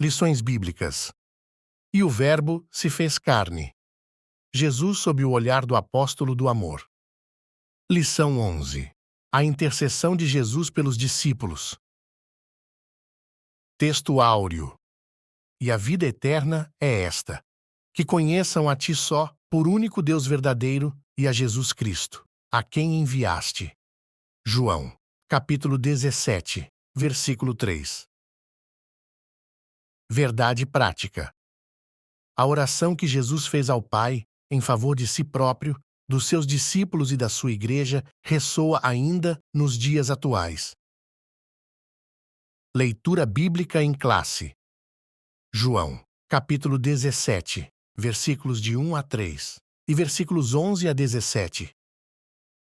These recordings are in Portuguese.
Lições bíblicas. E o Verbo se fez carne. Jesus sob o olhar do apóstolo do amor. Lição 11. A intercessão de Jesus pelos discípulos. Texto áureo. E a vida eterna é esta: que conheçam a ti só, por único Deus verdadeiro, e a Jesus Cristo, a quem enviaste. João, capítulo 17, versículo 3. Verdade prática. A oração que Jesus fez ao Pai, em favor de si próprio, dos seus discípulos e da sua igreja, ressoa ainda nos dias atuais. Leitura bíblica em classe. João, capítulo 17, versículos de 1 a 3, e versículos 11 a 17.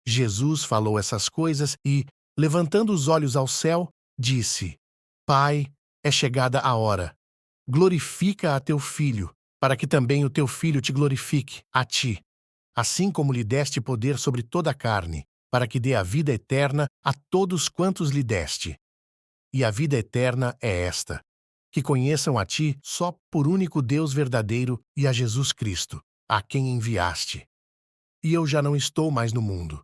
Jesus falou essas coisas e, levantando os olhos ao céu, disse: Pai, é chegada a hora. Glorifica a teu Filho, para que também o teu Filho te glorifique, a ti, assim como lhe deste poder sobre toda a carne, para que dê a vida eterna a todos quantos lhe deste. E a vida eterna é esta: que conheçam a ti só por único Deus verdadeiro e a Jesus Cristo, a quem enviaste. E eu já não estou mais no mundo,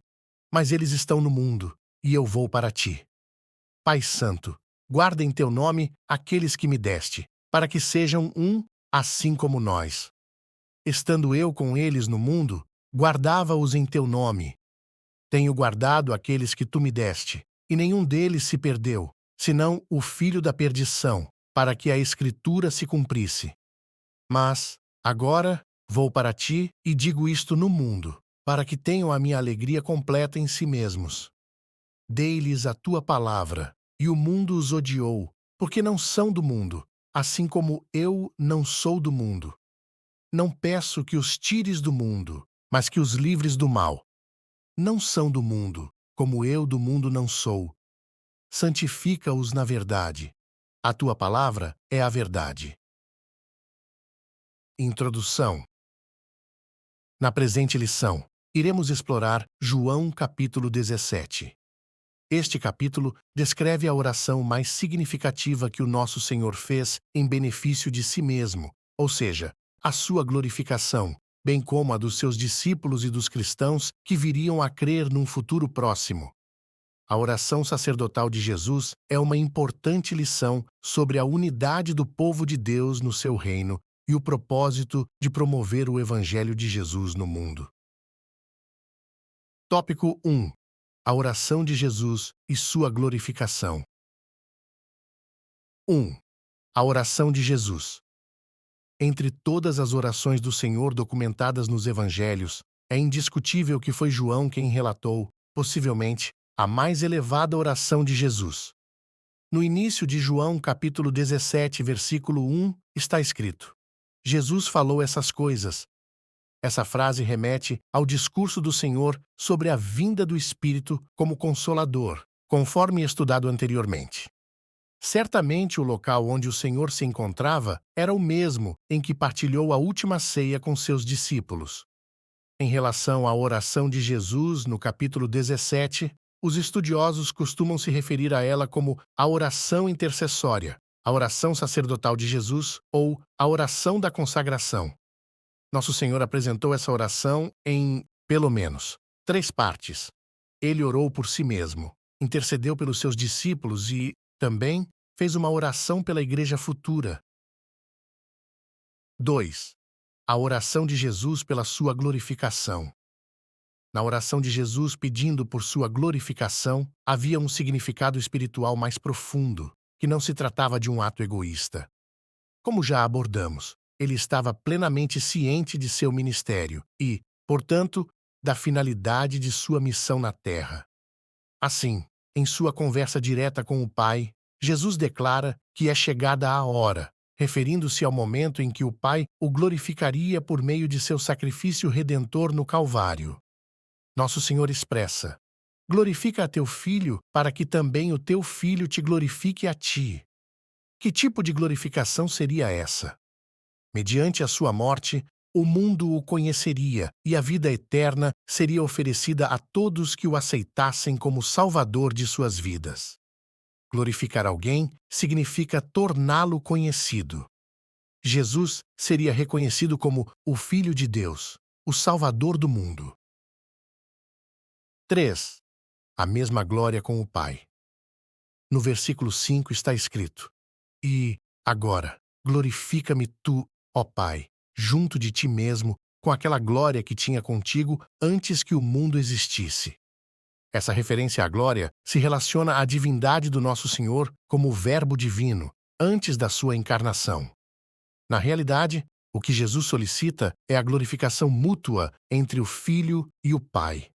mas eles estão no mundo, e eu vou para ti. Pai Santo, guarda em teu nome aqueles que me deste, para que sejam um, assim como nós. Estando eu com eles no mundo, guardava-os em teu nome. Tenho guardado aqueles que tu me deste, e nenhum deles se perdeu, senão o filho da perdição, para que a Escritura se cumprisse. Mas, agora, vou para ti e digo isto no mundo, para que tenham a minha alegria completa em si mesmos. Dei-lhes a tua palavra, e o mundo os odiou, porque não são do mundo, assim como eu não sou do mundo. Não peço que os tires do mundo, mas que os livres do mal. Não são do mundo, como eu do mundo não sou. Santifica-os na verdade. A tua palavra é a verdade. Introdução. Na presente lição, iremos explorar João capítulo 17. Este capítulo descreve a oração mais significativa que o nosso Senhor fez em benefício de si mesmo, ou seja, a sua glorificação, bem como a dos seus discípulos e dos cristãos que viriam a crer num futuro próximo. A oração sacerdotal de Jesus é uma importante lição sobre a unidade do povo de Deus no seu reino e o propósito de promover o Evangelho de Jesus no mundo. Tópico 1. A oração de Jesus e sua glorificação. 1. A oração de Jesus. Entre todas as orações do Senhor documentadas nos Evangelhos, é indiscutível que foi João quem relatou, possivelmente, a mais elevada oração de Jesus. No início de João capítulo 17, versículo 1, está escrito: Jesus falou essas coisas. Essa frase remete ao discurso do Senhor sobre a vinda do Espírito como Consolador, conforme estudado anteriormente. Certamente o local onde o Senhor se encontrava era o mesmo em que partilhou a última ceia com seus discípulos. Em relação à oração de Jesus, no capítulo 17, os estudiosos costumam se referir a ela como a oração intercessória, a oração sacerdotal de Jesus ou a oração da consagração. Nosso Senhor apresentou essa oração em, pelo menos, 3 partes. Ele orou por si mesmo, intercedeu pelos seus discípulos e, também, fez uma oração pela igreja futura. 2. A oração de Jesus pela sua glorificação. Na oração de Jesus pedindo por sua glorificação, havia um significado espiritual mais profundo, que não se tratava de um ato egoísta. Como já abordamos, ele estava plenamente ciente de seu ministério e, portanto, da finalidade de sua missão na terra. Assim, em sua conversa direta com o Pai, Jesus declara que é chegada a hora, referindo-se ao momento em que o Pai o glorificaria por meio de seu sacrifício redentor no Calvário. Nosso Senhor expressa: glorifica a teu Filho, para que também o teu Filho te glorifique a ti. Que tipo de glorificação seria essa? Mediante a sua morte, o mundo o conheceria e a vida eterna seria oferecida a todos que o aceitassem como Salvador de suas vidas. Glorificar alguém significa torná-lo conhecido. Jesus seria reconhecido como o Filho de Deus, o Salvador do mundo. 3. A mesma glória com o Pai. No versículo 5 está escrito: E, agora, glorifica-me tu, ó Pai, junto de ti mesmo, com aquela glória que tinha contigo antes que o mundo existisse. Essa referência à glória se relaciona à divindade do nosso Senhor como o Verbo divino, antes da sua encarnação. Na realidade, o que Jesus solicita é a glorificação mútua entre o Filho e o Pai.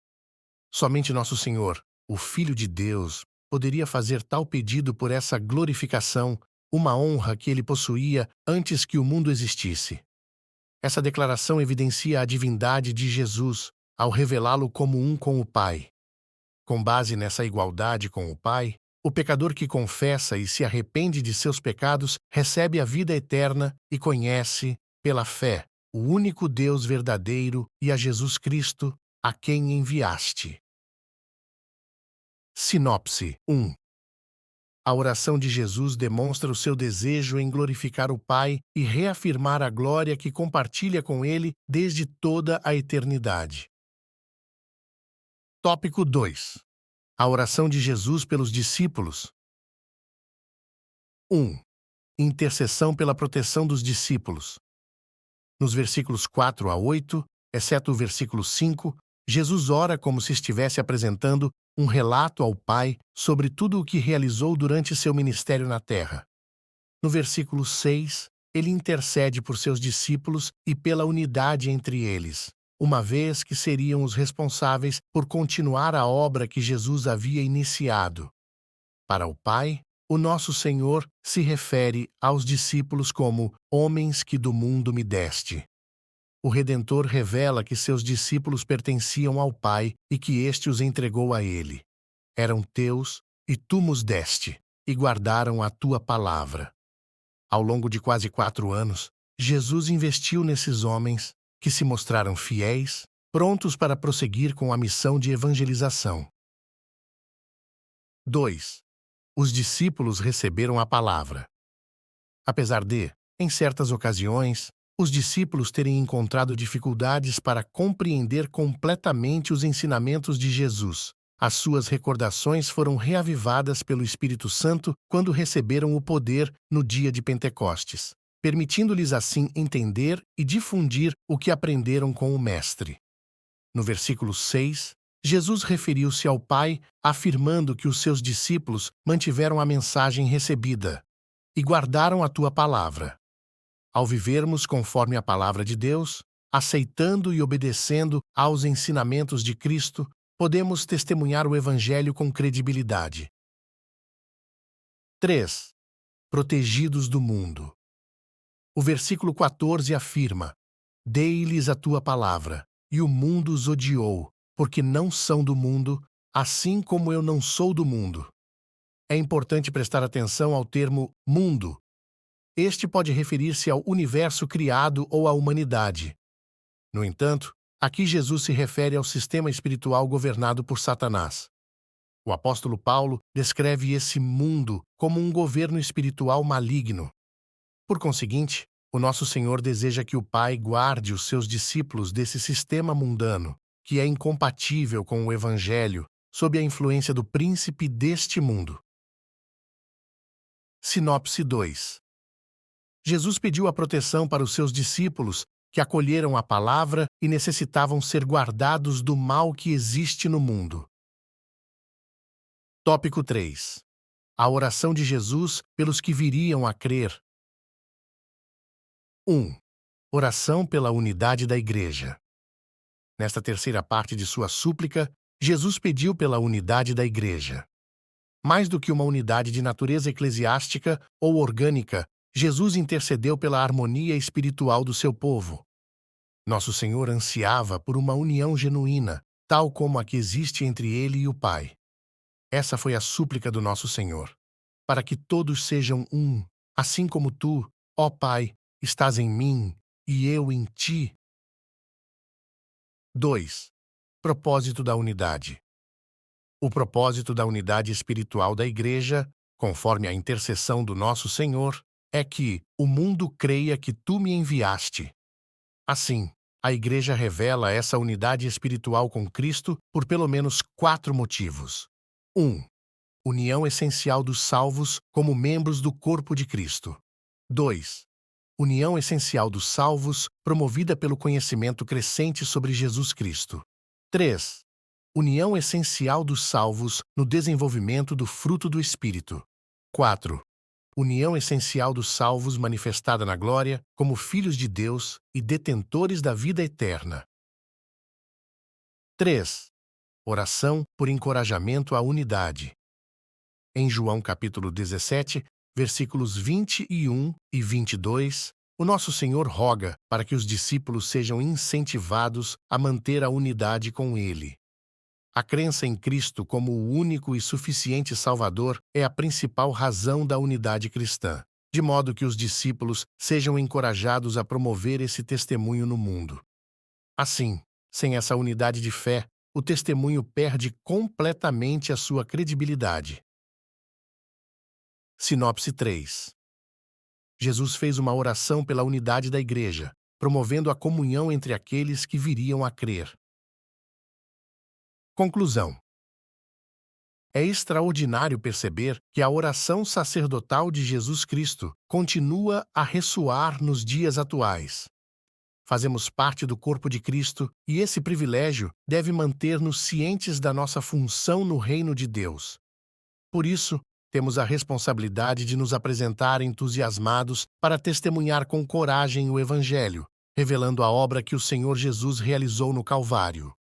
Somente nosso Senhor, o Filho de Deus, poderia fazer tal pedido por essa glorificação, uma honra que ele possuía antes que o mundo existisse. Essa declaração evidencia a divindade de Jesus ao revelá-lo como um com o Pai. Com base nessa igualdade com o Pai, o pecador que confessa e se arrepende de seus pecados recebe a vida eterna e conhece, pela fé, o único Deus verdadeiro e a Jesus Cristo, a quem enviaste. Sinopse 1. A oração de Jesus demonstra o seu desejo em glorificar o Pai e reafirmar a glória que compartilha com Ele desde toda a eternidade. Tópico 2. A oração de Jesus pelos discípulos. 1. Intercessão pela proteção dos discípulos. Nos versículos 4 a 8, exceto o versículo 5, Jesus ora como se estivesse apresentando um relato ao Pai sobre tudo o que realizou durante seu ministério na terra. No versículo 6, ele intercede por seus discípulos e pela unidade entre eles, uma vez que seriam os responsáveis por continuar a obra que Jesus havia iniciado. Para o Pai, o nosso Senhor se refere aos discípulos como homens que do mundo me deste. O Redentor revela que seus discípulos pertenciam ao Pai e que este os entregou a ele. Eram teus, e tu nos deste, e guardaram a tua palavra. Ao longo de quase 4 anos, Jesus investiu nesses homens, que se mostraram fiéis, prontos para prosseguir com a missão de evangelização. 2. Os discípulos receberam a palavra. Apesar de, em certas ocasiões, os discípulos terem encontrado dificuldades para compreender completamente os ensinamentos de Jesus, as suas recordações foram reavivadas pelo Espírito Santo quando receberam o poder no dia de Pentecostes, permitindo-lhes assim entender e difundir o que aprenderam com o Mestre. No versículo 6, Jesus referiu-se ao Pai, afirmando que os seus discípulos mantiveram a mensagem recebida e guardaram a tua palavra. Ao vivermos conforme a palavra de Deus, aceitando e obedecendo aos ensinamentos de Cristo, podemos testemunhar o Evangelho com credibilidade. 3. Protegidos do mundo. O versículo 14 afirma: Dei-lhes a tua palavra, e o mundo os odiou, porque não são do mundo, assim como eu não sou do mundo. É importante prestar atenção ao termo mundo. Este pode referir-se ao universo criado ou à humanidade. No entanto, aqui Jesus se refere ao sistema espiritual governado por Satanás. O apóstolo Paulo descreve esse mundo como um governo espiritual maligno. Por conseguinte, o nosso Senhor deseja que o Pai guarde os seus discípulos desse sistema mundano, que é incompatível com o Evangelho, sob a influência do príncipe deste mundo. Sinopse 2. Jesus pediu a proteção para os seus discípulos, que acolheram a palavra e necessitavam ser guardados do mal que existe no mundo. Tópico 3. A oração de Jesus pelos que viriam a crer. 1. Oração pela unidade da Igreja. Nesta terceira parte de sua súplica, Jesus pediu pela unidade da Igreja. Mais do que uma unidade de natureza eclesiástica ou orgânica, Jesus intercedeu pela harmonia espiritual do seu povo. Nosso Senhor ansiava por uma união genuína, tal como a que existe entre Ele e o Pai. Essa foi a súplica do nosso Senhor, para que todos sejam um, assim como tu, ó Pai, estás em mim e eu em ti. 2. Propósito da unidade. O propósito da unidade espiritual da Igreja conforme a intercessão do nosso Senhor, é que o mundo creia que tu me enviaste. Assim, a Igreja revela essa unidade espiritual com Cristo por pelo menos 4 motivos. 1. União essencial dos salvos como membros do corpo de Cristo. 2. União essencial dos salvos promovida pelo conhecimento crescente sobre Jesus Cristo. 3. União essencial dos salvos no desenvolvimento do fruto do Espírito. 4. União essencial dos salvos manifestada na glória como filhos de Deus e detentores da vida eterna. 3. Oração por encorajamento à unidade. Em João capítulo 17, versículos 21 e 22, o nosso Senhor roga para que os discípulos sejam incentivados a manter a unidade com Ele. A crença em Cristo como o único e suficiente Salvador é a principal razão da unidade cristã, de modo que os discípulos sejam encorajados a promover esse testemunho no mundo. Assim, sem essa unidade de fé, o testemunho perde completamente a sua credibilidade. Sinopse 3. Jesus fez uma oração pela unidade da Igreja, promovendo a comunhão entre aqueles que viriam a crer. Conclusão. É extraordinário perceber que a oração sacerdotal de Jesus Cristo continua a ressoar nos dias atuais. Fazemos parte do corpo de Cristo e esse privilégio deve manter-nos cientes da nossa função no reino de Deus. Por isso, temos a responsabilidade de nos apresentar entusiasmados para testemunhar com coragem o Evangelho, revelando a obra que o Senhor Jesus realizou no Calvário.